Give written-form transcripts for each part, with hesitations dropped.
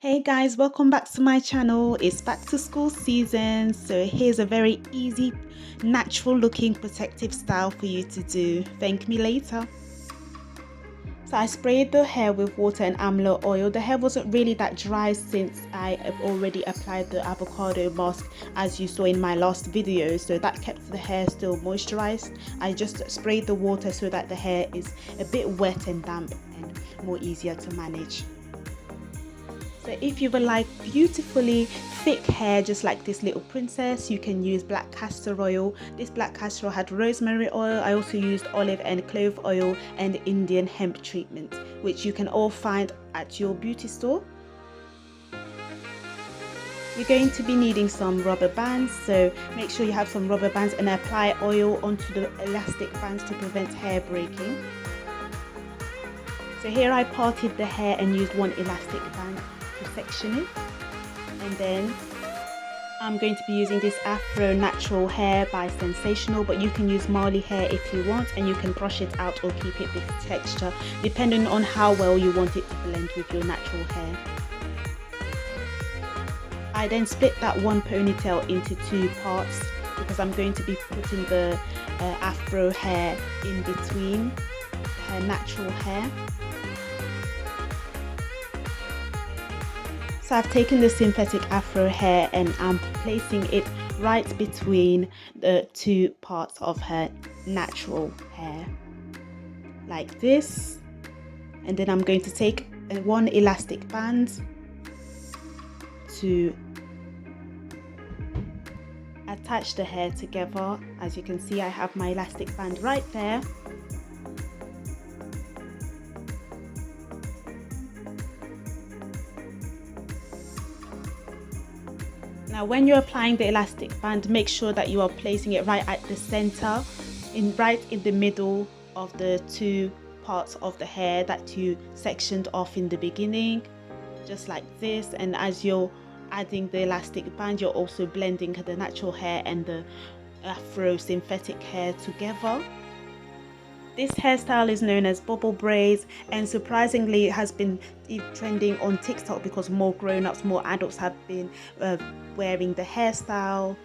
Hey guys, welcome back to my channel. It's back to school season, so here's a very easy, natural looking protective style for you to do. Thank me later. So I sprayed the hair with water and amla oil. The hair wasn't really that dry since I have already applied the avocado mask as you saw in my last video, so that kept the hair still moisturized. I just sprayed the water so that the hair is a bit wet and damp and more easier to manage. So if you would like beautifully thick hair just like this little princess, you can use black castor oil. This black castor oil had rosemary oil. I also used olive and clove oil and Indian hemp treatment, which you can all find at your beauty store. You're going to be needing some rubber bands, so make sure you have some rubber bands and apply oil onto the elastic bands to prevent hair breaking. So here I parted the hair and used one elastic band to section it, and then I'm going to be using this Afro natural hair by Sensational, but you can use Marley hair if you want, and you can brush it out or keep it this texture depending on how well you want it to blend with your natural hair. I then split that one ponytail into two parts because I'm going to be putting the Afro hair in between her natural hair. So I've taken the synthetic Afro hair and I'm placing it right between the two parts of her natural hair, like this. And then I'm going to take one elastic band to attach the hair together. As you can see, I have my elastic band right there. Now when you're applying the elastic band, make sure that you are placing it right at the center, right in the middle of the two parts of the hair that you sectioned off in the beginning, just like this. And as you're adding the elastic band, you're also blending the natural hair and the Afro synthetic hair together. This hairstyle is known as bubble braids, and surprisingly it has been trending on TikTok because more grown-ups, more adults have been wearing the hairstyle.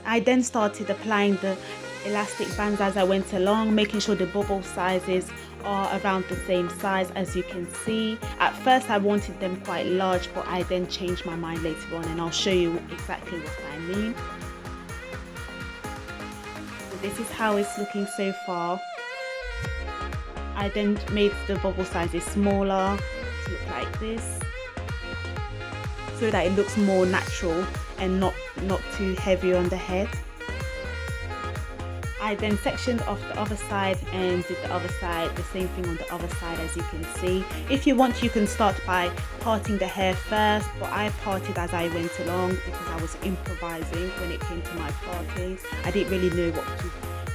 I then started applying the elastic bands as I went along, making sure the bubble sizes are around the same size. As you can see, at first I wanted them quite large, but I then changed my mind later on, and I'll show you exactly what I mean. This is how it's looking so far. I then made the bubble sizes smaller to look like this, so that it looks more natural and not too heavy on the head. I then sectioned off the other side and did the other side, the same thing on the other side. As you can see, if you want, you can start by parting the hair first, but I parted as I went along because I was improvising when it came to my partings. I didn't really know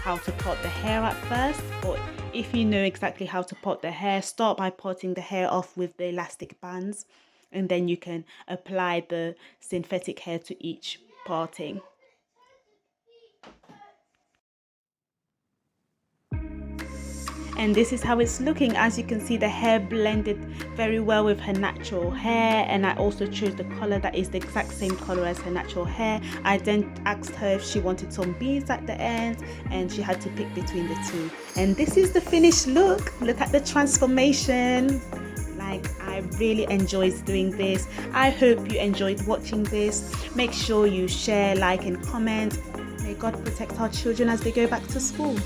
how to part the hair at first, but if you know exactly how to part the hair, start by parting the hair off with the elastic bands, and then you can apply the synthetic hair to each parting. And this is how it's looking. As you can see, the hair blended very well with her natural hair, and I also chose the color that is the exact same color as her natural hair. I then asked her if she wanted some beads at the end, and she had to pick between the two. And this is the finished look. Look at the transformation. Like, I really enjoyed doing this. I hope you enjoyed watching this. Make sure you share, like, and comment. May God protect our children as they go back to school.